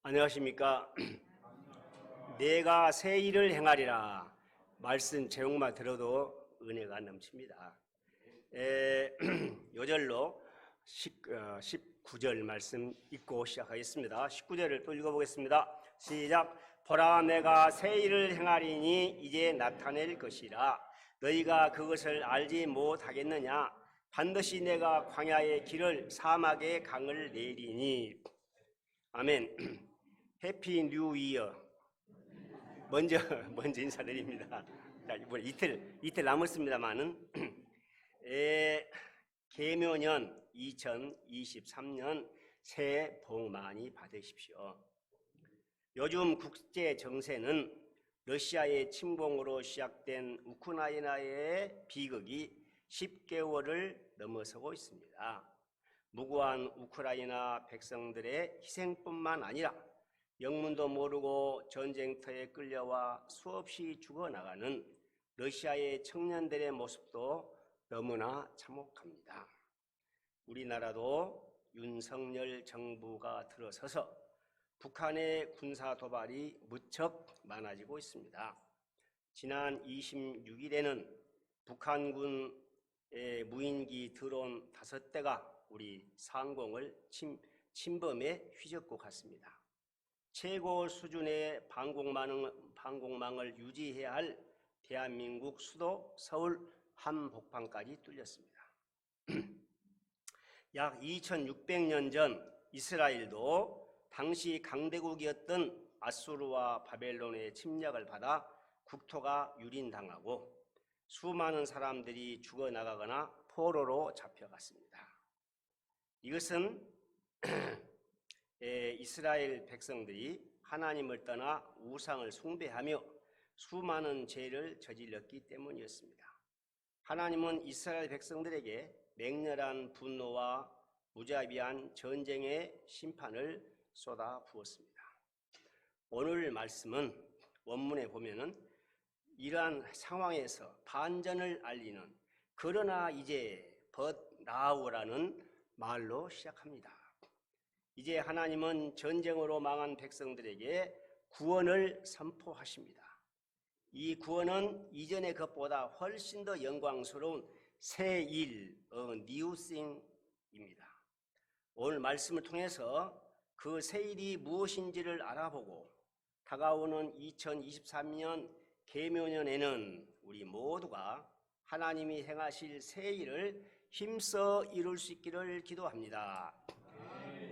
안녕하십니까. 내가 새 일을 행하리라. 말씀 제목만 들어도 은혜가 넘칩니다. 요절로 19절 말씀 읽고 시작하겠습니다. 19절을 또 읽어보겠습니다. 시작. 보라, 내가 새 일을 행하리니 이제 나타낼 것이라. 너희가 그것을 알지 못하겠느냐. 반드시 내가 광야의 길을 사막의 강을 내리니. 아멘. 해피 뉴 이어. 먼저 인사드립니다. 자, 이번 이틀 남았습니다만은 계묘년 2023년 새해 복 많이 받으십시오. 요즘 국제 정세는 러시아의 침공으로 시작된 우크라이나의 비극이 10개월을 넘어서고 있습니다. 무고한 우크라이나 백성들의 희생뿐만 아니라 영문도 모르고 전쟁터에 끌려와 수없이 죽어나가는 러시아의 청년들의 모습도 너무나 참혹합니다. 우리나라도 윤석열 정부가 들어서서 북한의 군사 도발이 무척 많아지고 있습니다. 지난 26일에는 북한군의 무인기 드론 5대가 우리 상공을 침범해 휘젓고 갔습니다. 최고 수준의 방공망을 유지해야 할 대한민국 수도 서울 한복판까지 뚫렸습니다. 약 2600년 전 이스라엘도 당시 강대국이었던 아수르와 바벨론의 침략을 받아 국토가 유린당하고 수많은 사람들이 죽어나가거나 포로로 잡혀갔습니다. 이것은 이스라엘 백성들이 하나님을 떠나 우상을 숭배하며 수많은 죄를 저질렀기 때문이었습니다. 하나님은 이스라엘 백성들에게 맹렬한 분노와 무자비한 전쟁의 심판을 쏟아 부었습니다. 오늘 말씀은 원문에 보면은 이러한 상황에서 반전을 알리는 그러나 이제 but now라는 말로 시작합니다. 이제 하나님은 전쟁으로 망한 백성들에게 구원을 선포하십니다. 이 구원은 이전의 것보다 훨씬 더 영광스러운 새 일, new thing입니다. 오늘 말씀을 통해서 그 새 일이 무엇인지를 알아보고 다가오는 2023년 계묘년에는 우리 모두가 하나님이 행하실 새 일을 힘써 이룰 수 있기를 기도합니다.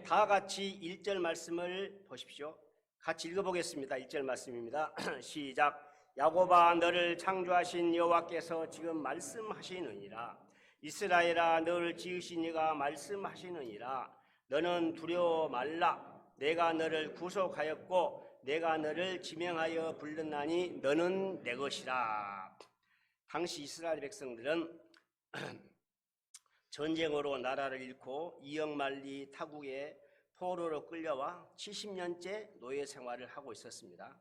다 같이 1절 말씀을 보십시오. 같이 읽어보겠습니다. 1절 말씀입니다. 시작. 야곱아, 너를 창조하신 여호와께서 지금 말씀하시느니라. 이스라엘아, 너를 지으신 이가 말씀하시느니라. 너는 두려워 말라. 내가 너를 구속하였고 내가 너를 지명하여 불렀나니 너는 내 것이라. 당시 이스라엘 백성들은 전쟁으로 나라를 잃고 이역만리 타국에 포로로 끌려와 70년째 노예 생활을 하고 있었습니다.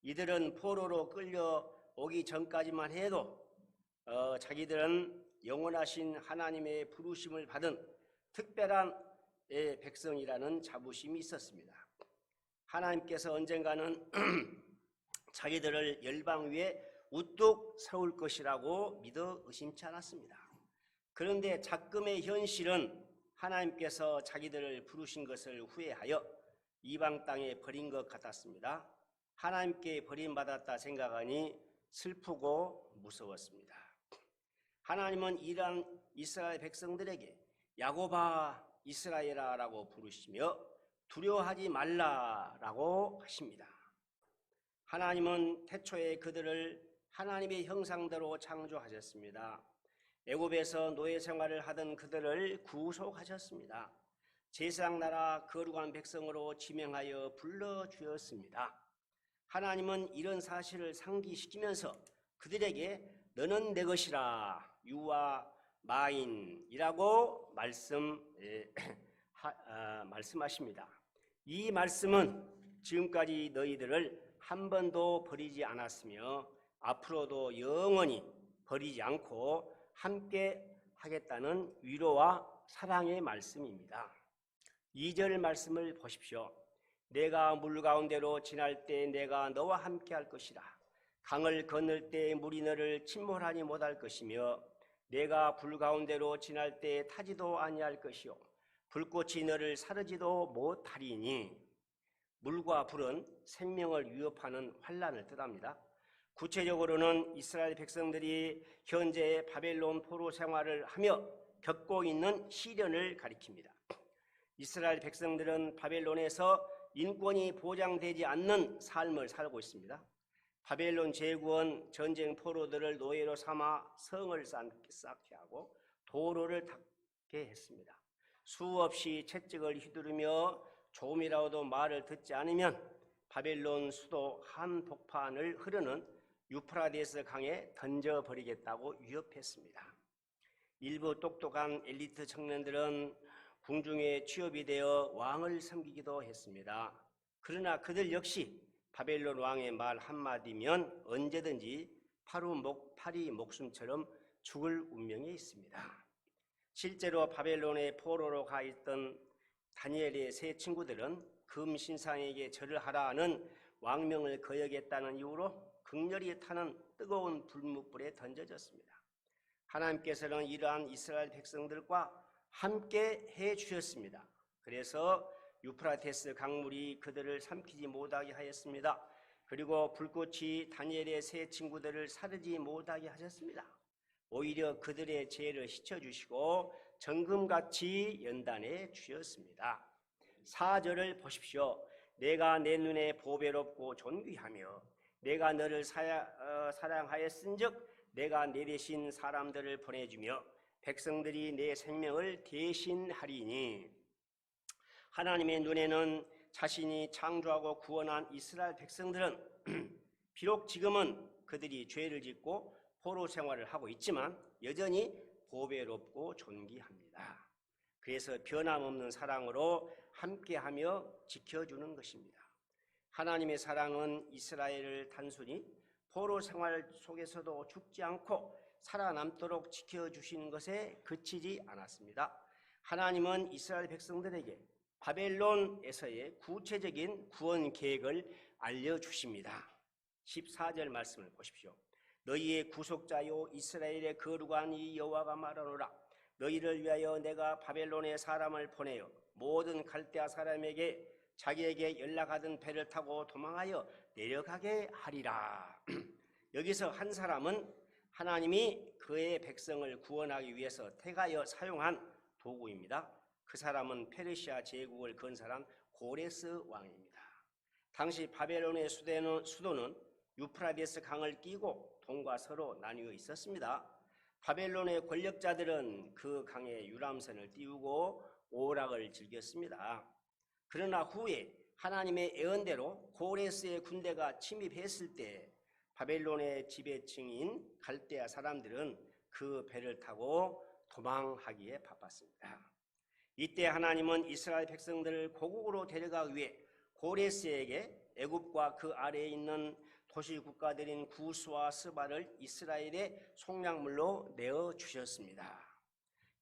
이들은 포로로 끌려오기 전까지만 해도 자기들은 영원하신 하나님의 부르심을 받은 특별한 백성이라는 자부심이 있었습니다. 하나님께서 언젠가는 자기들을 열방 위에 우뚝 세울 것이라고 믿어 의심치 않았습니다. 그런데 작금의 현실은 하나님께서 자기들을 부르신 것을 후회하여 이방 땅에 버린 것 같았습니다. 하나님께 버림받았다 생각하니 슬프고 무서웠습니다. 하나님은 이러한 이스라엘 백성들에게 야곱아 이스라엘아 라고 부르시며 두려워하지 말라라고 하십니다. 하나님은 태초에 그들을 하나님의 형상대로 창조하셨습니다. 애굽에서 노예 생활을 하던 그들을 구속하셨습니다. 제사장 나라 거룩한 백성으로 지명하여 불러주었습니다. 하나님은 이런 사실을 상기시키면서 그들에게 너는 내 것이라 You are mine이라고 말씀하십니다. 이 말씀은 지금까지 너희들을 한 번도 버리지 않았으며 앞으로도 영원히 버리지 않고 함께 하겠다는 위로와 사랑의 말씀입니다. 2절 말씀을 보십시오. 내가 물 가운데로 지날 때 내가 너와 함께 할 것이라. 강을 건널 때 물이 너를 침몰하니 못할 것이며 내가 불 가운데로 지날 때 타지도 아니할 것이요 불꽃이 너를 사르지도 못하리니. 물과 불은 생명을 위협하는 환란을 뜻합니다. 구체적으로는 이스라엘 백성들이 현재 바벨론 포로 생활을 하며 겪고 있는 시련을 가리킵니다. 이스라엘 백성들은 바벨론에서 인권이 보장되지 않는 삶을 살고 있습니다. 바벨론 제국은 전쟁 포로들을 노예로 삼아 성을 쌓게 하고 도로를 닦게 했습니다. 수없이 채찍을 휘두르며 조금이라도 말을 듣지 않으면 바벨론 수도 한복판을 흐르는 유프라데스 강에 던져버리겠다고 위협했습니다. 일부 똑똑한 엘리트 청년들은 궁중에 취업이 되어 왕을 섬기기도 했습니다. 그러나 그들 역시 바벨론 왕의 말 한마디면 언제든지 파리 목숨처럼 죽을 운명에 있습니다. 실제로 바벨론의 포로로 가 있던 다니엘의 세 친구들은 금 신상에게 절을 하라는 왕명을 거역했다는 이유로 극렬히 타는 뜨거운 불뭇불에 던져졌습니다. 하나님께서는 이러한 이스라엘 백성들과 함께 해 주셨습니다. 그래서 유프라테스 강물이 그들을 삼키지 못하게 하였습니다. 그리고 불꽃이 다니엘의 세 친구들을 사르지 못하게 하셨습니다. 오히려 그들의 죄를 씻어주시고 정금같이 연단해 주셨습니다. 4절을 보십시오. 내가 내 눈에 보배롭고 존귀하며 내가 너를 사랑하였은즉 내가 내 대신 사람들을 보내주며 백성들이 내 생명을 대신하리니. 하나님의 눈에는 자신이 창조하고 구원한 이스라엘 백성들은 비록 지금은 그들이 죄를 짓고 포로 생활을 하고 있지만 여전히 보배롭고 존귀합니다. 그래서 변함없는 사랑으로 함께하며 지켜주는 것입니다. 하나님의 사랑은 이스라엘을 단순히 포로 생활 속에서도 죽지 않고 살아남도록 지켜주신 것에 그치지 않았습니다. 하나님은 이스라엘 백성들에게 바벨론에서의 구체적인 구원 계획을 알려주십니다. 14절 말씀을 보십시오. 너희의 구속자요 이스라엘의 거룩한 이 여호와가 말하노라. 너희를 위하여 내가 바벨론의 사람을 보내어 모든 갈대아 사람에게 자기에게 연락하던 배를 타고 도망하여 내려가게 하리라. 여기서 한 사람은 하나님이 그의 백성을 구원하기 위해서 택하여 사용한 도구입니다. 그 사람은 페르시아 제국을 건설한 고레스 왕입니다. 당시 바벨론의 수도는 유프라데스 강을 끼고 동과 서로 나뉘어 있었습니다. 바벨론의 권력자들은 그 강에 유람선을 띄우고 오락을 즐겼습니다. 그러나 후에 하나님의 예언대로 고레스의 군대가 침입했을 때 바벨론의 지배층인 갈대아 사람들은 그 배를 타고 도망하기에 바빴습니다. 이때 하나님은 이스라엘 백성들을 고국으로 데려가기 위해 고레스에게 애굽과 그 아래에 있는 도시 국가들인 구스와 스바를 이스라엘의 속량물로 내어주셨습니다.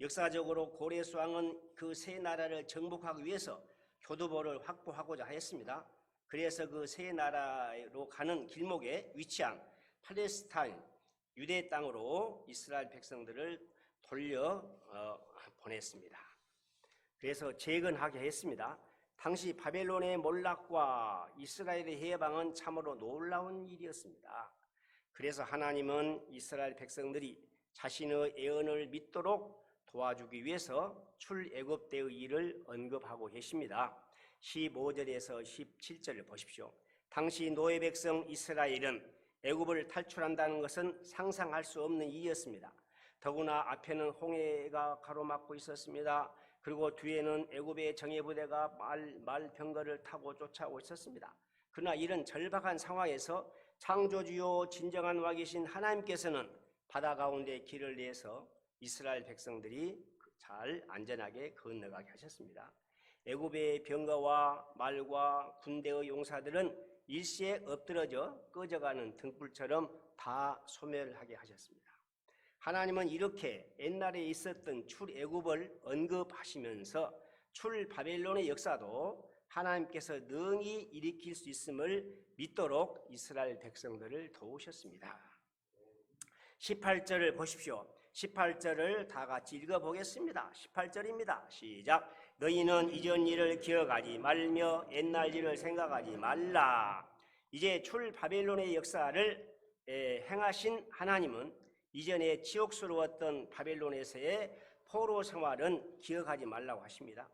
역사적으로 고레스 왕은 그 세 나라를 정복하기 위해서 교두보를 확보하고자 했습니다. 그래서 그 세 나라로 가는 길목에 위치한 팔레스타인 유대 땅으로 이스라엘 백성들을 돌려 보냈습니다. 그래서 재건하게 했습니다. 당시 바벨론의 몰락과 이스라엘의 해방은 참으로 놀라운 일이었습니다. 그래서 하나님은 이스라엘 백성들이 자신의 예언을 믿도록 도와주기 위해서 출애굽대의 일을 언급하고 계십니다. 15절에서 17절을 보십시오. 당시 노예 백성 이스라엘은 애굽을 탈출한다는 것은 상상할 수 없는 일이었습니다. 더구나 앞에는 홍해가 가로막고 있었습니다. 그리고 뒤에는 애굽의 정예부대가 말병거를 타고 쫓아오고 있었습니다. 그러나 이런 절박한 상황에서 창조주요 진정한 왕이신 하나님께서는 바다 가운데 길을 내서 이스라엘 백성들이 잘 안전하게 건너가게 하셨습니다. 애굽의 병거와 말과 군대의 용사들은 일시에 엎드러져 꺼져가는 등불처럼 다 소멸하게 하셨습니다. 하나님은 이렇게 옛날에 있었던 출애굽을 언급하시면서 출바벨론의 역사도 하나님께서 능히 일으킬 수 있음을 믿도록 이스라엘 백성들을 도우셨습니다. 18절을 보십시오. 18절을 다 같이 읽어보겠습니다. 18절입니다. 시작. 너희는 이전 일을 기억하지 말며 옛날 일을 생각하지 말라. 이제 출 바벨론의 역사를 행하신 하나님은 이전에 지옥스러웠던 바벨론에서의 포로 생활은 기억하지 말라고 하십니다.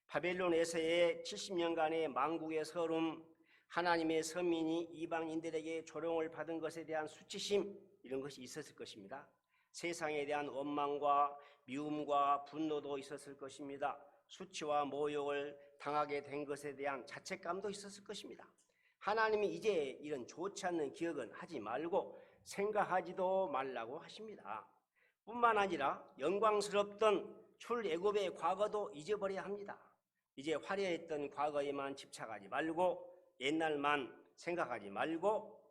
바벨론에서의 70년간의 망국의 서름, 하나님의 선민이 이방인들에게 조롱을 받은 것에 대한 수치심, 이런 것이 있었을 것입니다. 세상에 대한 원망과 미움과 분노도 있었을 것입니다. 수치와 모욕을 당하게 된 것에 대한 자책감도 있었을 것입니다. 하나님이 이제 이런 좋지 않는 기억은 하지 말고 생각하지도 말라고 하십니다. 뿐만 아니라 영광스럽던 출애굽의 과거도 잊어버려야 합니다. 이제 화려했던 과거에만 집착하지 말고 옛날만 생각하지 말고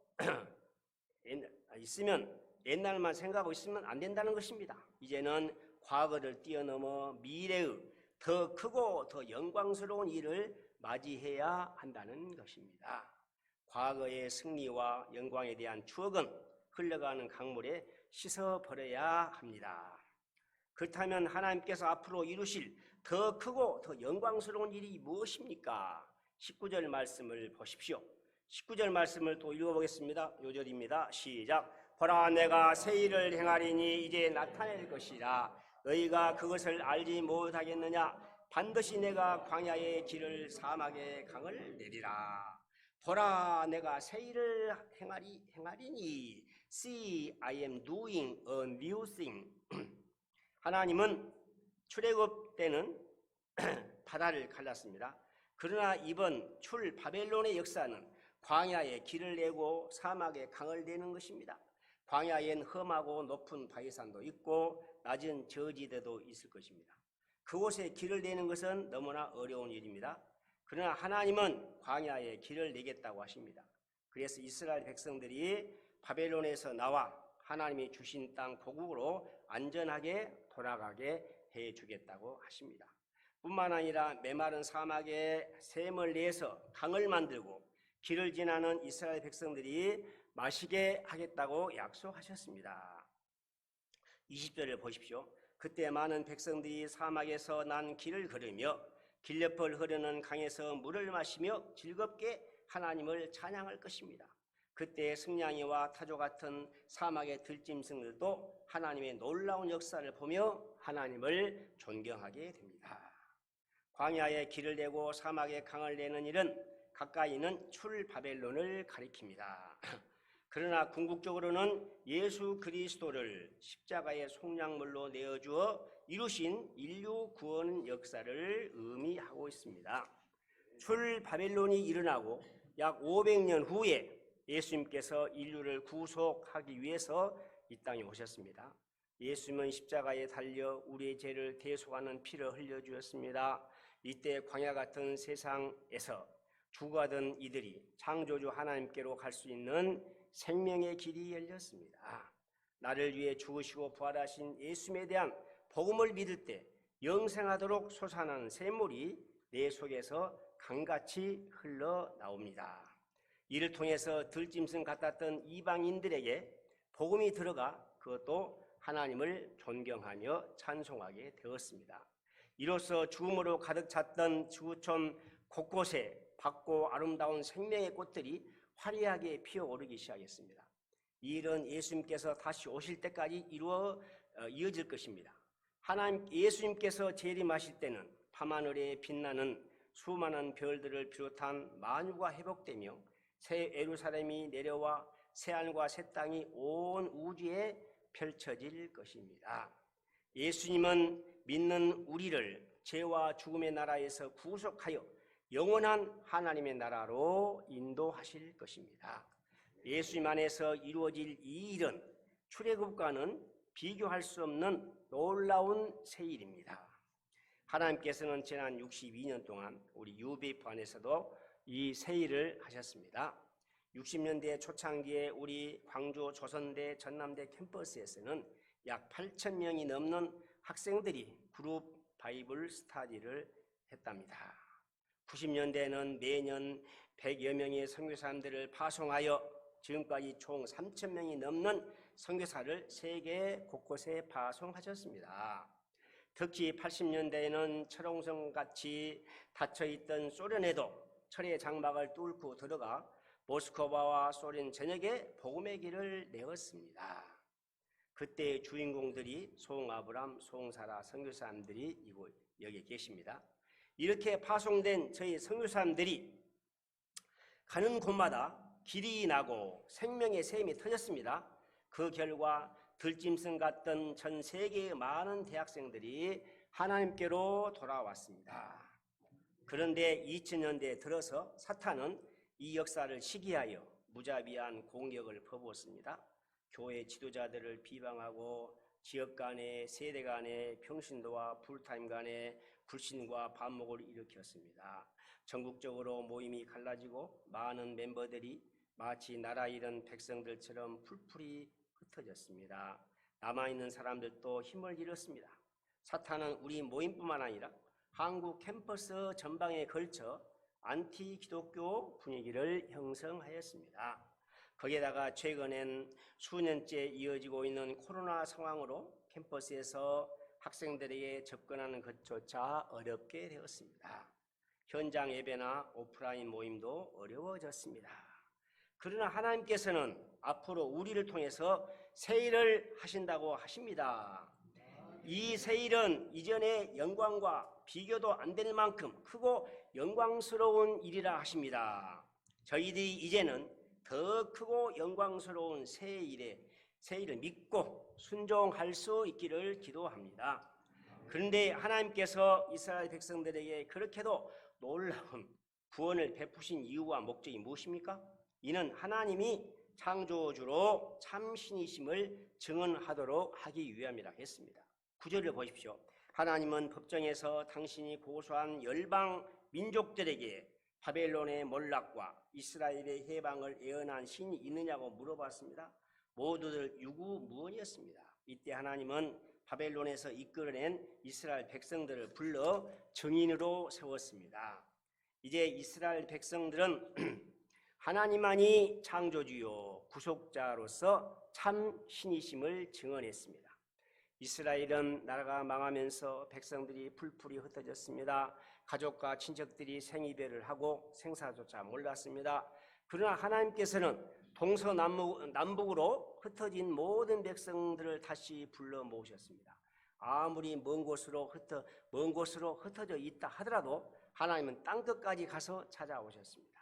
옛날만 생각하고 있으면 안 된다는 것입니다. 이제는 과거를 뛰어넘어 미래의 더 크고 더 영광스러운 일을 맞이해야 한다는 것입니다. 과거의 승리와 영광에 대한 추억은 흘러가는 강물에 씻어버려야 합니다. 그렇다면 하나님께서 앞으로 이루실 더 크고 더 영광스러운 일이 무엇입니까? 19절 말씀을 보십시오. 19절 말씀을 또 읽어보겠습니다. 요절입니다. 시작. 보라, 내가 새 일을 행하리니 이제 나타낼 것이라. 너희가 그것을 알지 못하겠느냐? 반드시 내가 광야의 길을 사막의 강을 내리라. 보라, 내가 새 일을 행하리니. See, I am doing a new thing. 하나님은 출애굽 때는 바다를 갈랐습니다. 그러나 이번 출 바벨론의 역사는 광야에 길을 내고 사막에 강을 내는 것입니다. 광야엔 험하고 높은 바위산도 있고 낮은 저지대도 있을 것입니다. 그곳에 길을 내는 것은 너무나 어려운 일입니다. 그러나 하나님은 광야에 길을 내겠다고 하십니다. 그래서 이스라엘 백성들이 바벨론에서 나와 하나님이 주신 땅 고국으로 안전하게 돌아가게 해주겠다고 하십니다. 뿐만 아니라 메마른 사막에 샘을 내서 강을 만들고 길을 지나는 이스라엘 백성들이 마시게 하겠다고 약속하셨습니다. 20절을 보십시오. 그때 많은 백성들이 사막에서 난 길을 걸으며 길 옆을 흐르는 강에서 물을 마시며 즐겁게 하나님을 찬양할 것입니다. 그때 승냥이와 타조 같은 사막의 들짐승들도 하나님의 놀라운 역사를 보며 하나님을 존경하게 됩니다. 광야에 길을 내고 사막에 강을 내는 일은 가까이는 출 바벨론을 가리킵니다. 그러나 궁극적으로는 예수 그리스도를 십자가의 속량물로 내어주어 이루신 인류 구원 역사를 의미하고 있습니다. 출 바벨론이 일어나고 약 500년 후에 예수님께서 인류를 구속하기 위해서 이 땅에 오셨습니다. 예수님은 십자가에 달려 우리의 죄를 대속하는 피를 흘려주었습니다. 이때 광야 같은 세상에서 죽어가던 이들이 창조주 하나님께로 갈 수 있는 생명의 길이 열렸습니다. 나를 위해 죽으시고 부활하신 예수님에 대한 복음을 믿을 때 영생하도록 솟아나는 샘물이 내 속에서 강같이 흘러나옵니다. 이를 통해서 들짐승 같았던 이방인들에게 복음이 들어가 그것도 하나님을 존경하며 찬송하게 되었습니다. 이로써 죽음으로 가득 찼던 지구촌 곳곳에 밝고 아름다운 생명의 꽃들이 화려하게 피어오르기 시작했습니다. 이 일은 예수님께서 다시 오실 때까지 이어질 것입니다. 예수님께서 재림하실 때는 밤하늘에 빛나는 수많은 별들을 비롯한 만유가 회복되며 새 예루살렘이 내려와 새하늘과 새 땅이 온 우주에 펼쳐질 것입니다. 예수님은 믿는 우리를 죄와 죽음의 나라에서 구속하여 영원한 하나님의 나라로 인도하실 것입니다. 예수님 안에서 이루어질 이 일은 출애굽과는 비교할 수 없는 놀라운 새 일입니다. 하나님께서는 지난 62년 동안 우리 UBF 안에서도 이 새 일을 하셨습니다. 60년대 초창기에 우리 광주 조선대 전남대 캠퍼스에서는 약 8,000명이 넘는 학생들이 그룹 바이블 스터디를 했답니다. 90년대에는 매년 100여 명의 선교사님들을 파송하여 지금까지 총 3,000명이 넘는 선교사를 세계 곳곳에 파송하셨습니다. 특히 80년대에는 철옹성같이 닫혀있던 소련에도 철의 장막을 뚫고 들어가 모스크바와 소련 전역에 복음의 길을 내었습니다. 그때의 주인공들이 송아브람, 송사라 선교사님들이 여기 계십니다. 이렇게 파송된 저희 선교사님들이 가는 곳마다 길이 나고 생명의 샘이 터졌습니다. 그 결과 들짐승 같던 전 세계의 많은 대학생들이 하나님께로 돌아왔습니다. 그런데 2000년대에 들어서 사탄은 이 역사를 시기하여 무자비한 공격을 퍼부었습니다. 교회 지도자들을 비방하고 지역 간의 세대 간의 평신도와 풀타임 간의 불신과 반목을 일으켰습니다. 전국적으로 모임이 갈라지고 많은 멤버들이 마치 나라 잃은 백성들처럼 풀풀이 흩어졌습니다. 남아있는 사람들도 힘을 잃었습니다. 사탄은 우리 모임뿐만 아니라 한국 캠퍼스 전방에 걸쳐 안티 기독교 분위기를 형성하였습니다. 거기에다가 최근엔 수년째 이어지고 있는 코로나 상황으로 캠퍼스에서 학생들에게 접근하는 것조차 어렵게 되었습니다. 현장 예배나 오프라인 모임도 어려워졌습니다. 그러나 하나님께서는 앞으로 우리를 통해서 새 일을 하신다고 하십니다. 이 새 일은 이전의 영광과 비교도 안 될 만큼 크고 영광스러운 일이라 하십니다. 저희들이 이제는 더 크고 영광스러운 새 일을 믿고 순종할 수 있기를 기도합니다. 그런데 하나님께서 이스라엘 백성들에게 그렇게도 놀라운 구원을 베푸신 이유와 목적이 무엇입니까? 이는 하나님이 창조주로 참 신이심을 증언하도록 하기 위함이라 했습니다. 9절을 보십시오. 하나님은 법정에서 당신이 고소한 열방 민족들에게 바벨론의 몰락과 이스라엘의 해방을 예언한 신이 있느냐고 물어봤습니다. 모두들 유구무원이었습니다. 이때 하나님은 바벨론에서 이끌어낸 이스라엘 백성들을 불러 증인으로 세웠습니다. 이제 이스라엘 백성들은 하나님만이 창조주요 구속자로서 참 신이심을 증언했습니다. 이스라엘은 나라가 망하면서 백성들이 풀풀이 흩어졌습니다. 가족과 친척들이 생이별을 하고 생사조차 몰랐습니다. 그러나 하나님께서는 동서남북으로 흩어진 모든 백성들을 다시 불러 모으셨습니다. 아무리 먼 곳으로 흩어져 있다 하더라도 하나님은 땅끝까지 가서 찾아오셨습니다.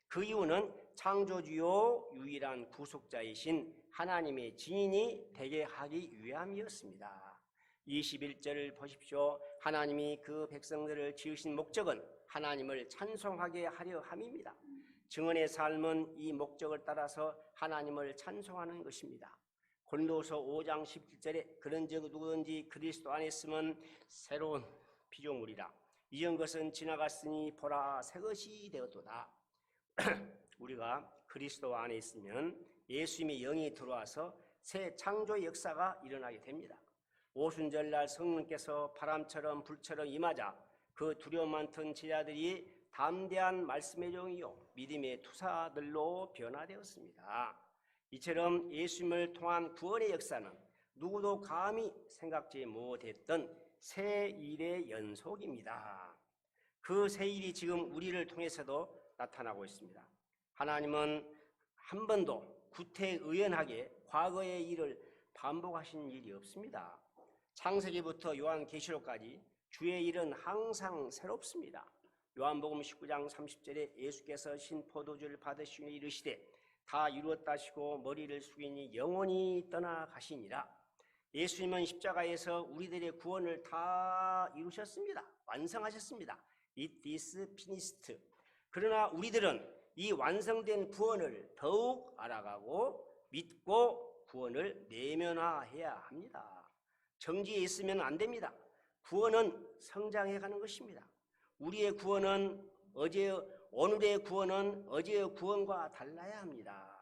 그 이유는 창조주요 유일한 구속자이신 하나님의 증인이 되게 하기 위함이었습니다. 21절을 보십시오. 하나님이 그 백성들을 지으신 목적은 하나님을 찬송하게 하려 함입니다. 증언의 삶은 이 목적을 따라서 하나님을 찬송하는 것입니다. 고린도서 5장 17절에 그런즉 누구든지 그리스도 안에 있으면 새로운 피조물이라 이전 것은 지나갔으니 보라 새 것이 되었도다. 우리가 그리스도 안에 있으면 예수님의 영이 들어와서 새 창조의 역사가 일어나게 됩니다. 오순절날 성령께서 바람처럼 불처럼 임하자 그 두려움 많던 제자들이 담대한 말씀의 종이요 믿음의 투사들로 변화되었습니다. 이처럼 예수님을 통한 구원의 역사는 누구도 감히 생각지 못했던 새 일의 연속입니다. 그 새 일이 지금 우리를 통해서도 나타나고 있습니다. 하나님은 한 번도 구태의연하게 과거의 일을 반복하신 일이 없습니다. 창세기부터 요한계시록까지 주의 일은 항상 새롭습니다. 요한복음 19장 30절에 예수께서 신포도주를 받으시니 이르시되 다 이루었다 하시고 머리를 숙이니 영원히 떠나가시니라. 예수님은 십자가에서 우리들의 구원을 다 이루셨습니다. 완성하셨습니다. It is finished. 그러나 우리들은 이 완성된 구원을 더욱 알아가고 믿고 구원을 내면화해야 합니다. 정지에 있으면 안 됩니다. 구원은 성장해가는 것입니다. 우리의 구원은 오늘의 구원은 어제의 구원과 달라야 합니다.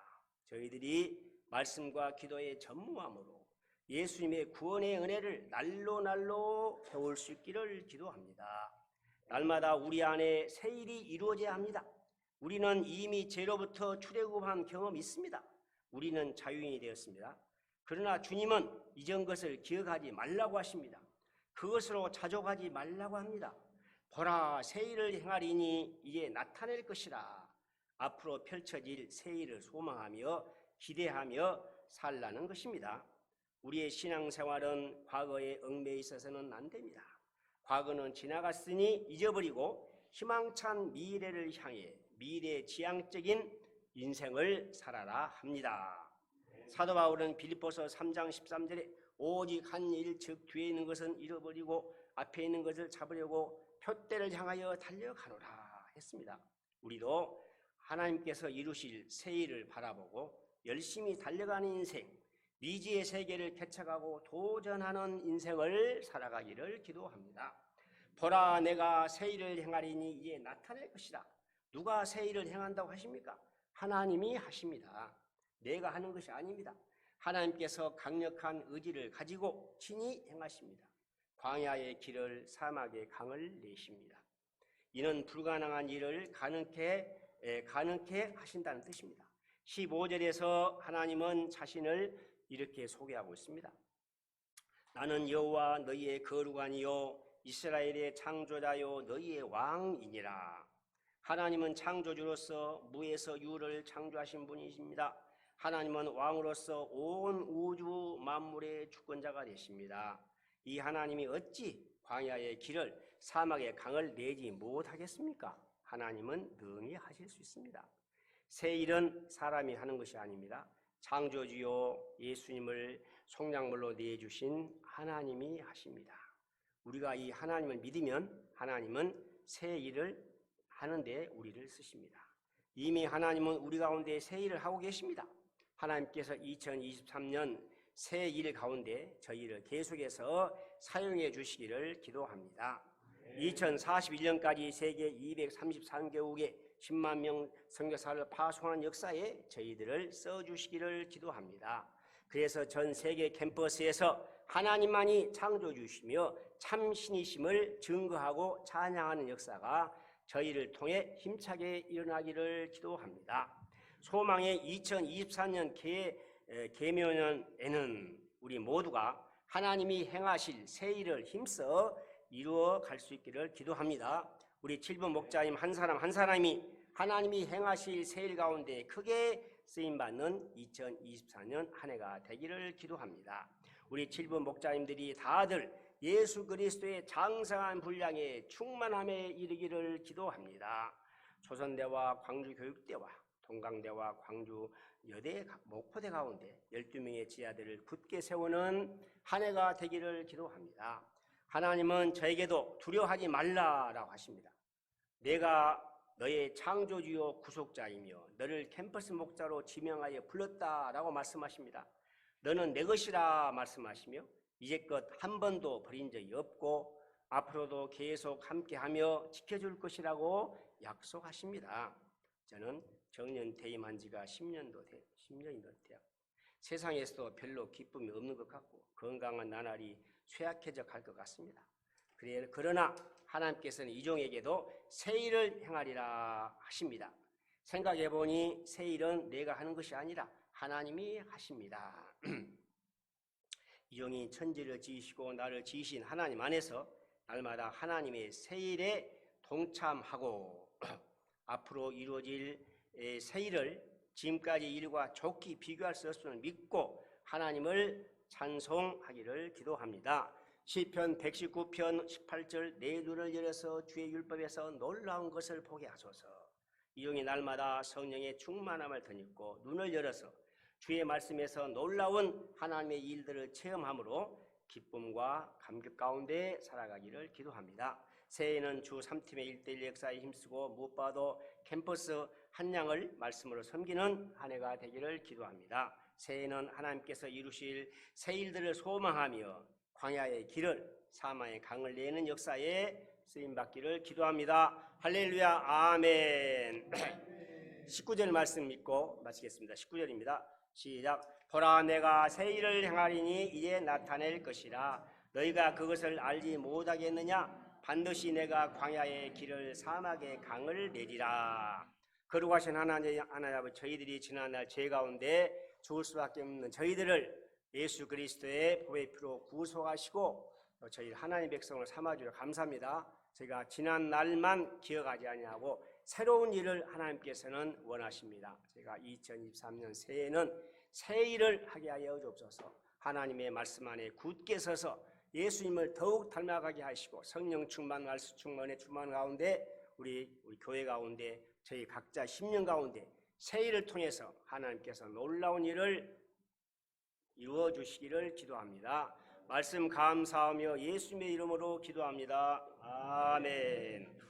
저희들이 말씀과 기도의 전무함으로 예수님의 구원의 은혜를 날로 배울 수 있기를 기도합니다. 날마다 우리 안에 새 일이 이루어져야 합니다. 우리는 이미 죄로부터 출애굽한 경험이 있습니다. 우리는 자유인이 되었습니다. 그러나 주님은 이전 것을 기억하지 말라고 하십니다. 그것으로 자족하지 말라고 합니다. 보라, 새 일을 행하리니 이제 나타낼 것이라. 앞으로 펼쳐질 새 일을 소망하며 기대하며 살라는 것입니다. 우리의 신앙생활은 과거에 얽매여 있어서는 안 됩니다. 과거는 지나갔으니 잊어버리고 희망찬 미래를 향해 미래 지향적인 인생을 살아라 합니다. 사도 바울은 빌립보서 3장 13절에 오직 한 일, 즉 뒤에 있는 것은 잃어버리고 앞에 있는 것을 잡으려고 표대를 향하여 달려가노라 했습니다. 우리도 하나님께서 이루실 새 일을 바라보고 열심히 달려가는 인생, 미지의 세계를 개척하고 도전하는 인생을 살아가기를 기도합니다. 보라, 내가 새 일을 행하리니 이제 나타낼 것이다. 누가 새 일을 행한다고 하십니까? 하나님이 하십니다. 내가 하는 것이 아닙니다. 하나님께서 강력한 의지를 가지고 친히 행하십니다. 광야의 길을, 사막의 강을 내십니다. 이는 불가능한 일을 가능케 하신다는 뜻입니다. 15절에서 하나님은 자신을 이렇게 소개하고 있습니다. 나는 여호와 너희의 거룩하니요 이스라엘의 창조자요 너희의 왕이니라. 하나님은 창조주로서 무에서 유를 창조하신 분이십니다. 하나님은 왕으로서 온 우주 만물의 주권자가 되십니다. 이 하나님이 어찌 광야의 길을, 사막의 강을 내지 못하겠습니까? 하나님은 능히 하실 수 있습니다. 새 일은 사람이 하는 것이 아닙니다. 창조주요 예수님을 속량물로 내주신 하나님이 하십니다. 우리가 이 하나님을 믿으면 하나님은 새 일을 하는데 우리를 쓰십니다. 이미 하나님은 우리 가운데 새 일을 하고 계십니다. 하나님께서 2023년 새 일 가운데 저희를 계속해서 사용해 주시기를 기도합니다. 2041년까지 세계 233개국에 10만 명 선교사를 파송하는 역사에 저희들을 써주시기를 기도합니다. 그래서 전 세계 캠퍼스에서 하나님만이 창조주시며 참 신이심을 증거하고 찬양하는 역사가 저희를 통해 힘차게 일어나기를 기도합니다. 소망의 2024년 계명년에는 우리 모두가 하나님이 행하실 새 일을 힘써 이루어 갈 수 있기를 기도합니다. 우리 7분 목자님 한 사람 한 사람이 하나님이 행하실 새 일 가운데 크게 쓰임받는 2024년 한 해가 되기를 기도합니다. 우리 7분 목자님들이 다들 예수 그리스도의 장성한 분량의 충만함에 이르기를 기도합니다. 조선대와 광주교육대와 동강대와 광주 여대 목포대 가운데 12명의 지하들을 굳게 세우는 한 해가 되기를 기도합니다. 하나님은 저에게도 두려워하지 말라라고 하십니다. 내가 너의 창조주요 구속자이며 너를 캠퍼스 목자로 지명하여 불렀다라고 말씀하십니다. 너는 내 것이라 말씀하시며 이제껏 한 번도 버린 적이 없고 앞으로도 계속 함께하며 지켜줄 것이라고 약속하십니다. 저는 정년 퇴임한 지가 10년이 넘대요. 세상에서도 별로 기쁨이 없는 것 같고 건강한 나날이 쇠약해져 갈 것 같습니다. 그러나 하나님께서는 이종에게도 새 일을 행하리라 하십니다. 생각해보니 새 일은 내가 하는 것이 아니라 하나님이 하십니다. 이종이 천지를 지으시고 나를 지으신 하나님 안에서 날마다 하나님의 새 일에 동참하고 앞으로 이루어질 새 일을 지금까지 일과 좋게 비교할 수 없음을 믿고 하나님을 찬송하기를 기도합니다. 시편 119편 18절 내 눈을 열어서 주의 율법에서 놀라운 것을 보게 하소서. 이종이 날마다 성령의 충만함을 덧입고 눈을 열어서 주의 말씀에서 놀라운 하나님의 일들을 체험함으로 기쁨과 감격 가운데 살아가기를 기도합니다. 새해에는 주 3팀의 1:1 역사에 힘쓰고 무엇보다도 캠퍼스 한양을 말씀으로 섬기는 한 해가 되기를 기도합니다. 새해에는 하나님께서 이루실 새 일들을 소망하며 광야의 길을 사마의 강을 내는 역사에 쓰임받기를 기도합니다. 할렐루야 아멘. 19절 말씀 믿고 마치겠습니다. 19절입니다. 시작. 보라 내가 새 일을 행하리니 이제 나타낼 것이라 너희가 그것을 알지 못하겠느냐. 반드시 내가 광야의 길을 사막의 강을 내리라. 거룩하신 하나님 아버지, 저희들이 지난날 죄 가운데 죽을 수밖에 없는 저희들을 예수 그리스도의 보혈 피로 구속하시고 저희 하나님 백성을 삼아주려 감사합니다. 저희가 지난 날만 기억하지 아니하고 새로운 일을 하나님께서는 원하십니다. 제가 2023년 새해에는 새 일을 하게 하여 주옵소서. 하나님의 말씀 안에 굳게 서서 예수님을 더욱 닮아가게 하시고 성령 충만, 말씀 충만의 충만 가운데 우리 교회 가운데 저희 각자 심령 가운데 새 일을 통해서 하나님께서 놀라운 일을 이루어 주시기를 기도합니다. 말씀 감사하며 예수님의 이름으로 기도합니다. 아멘.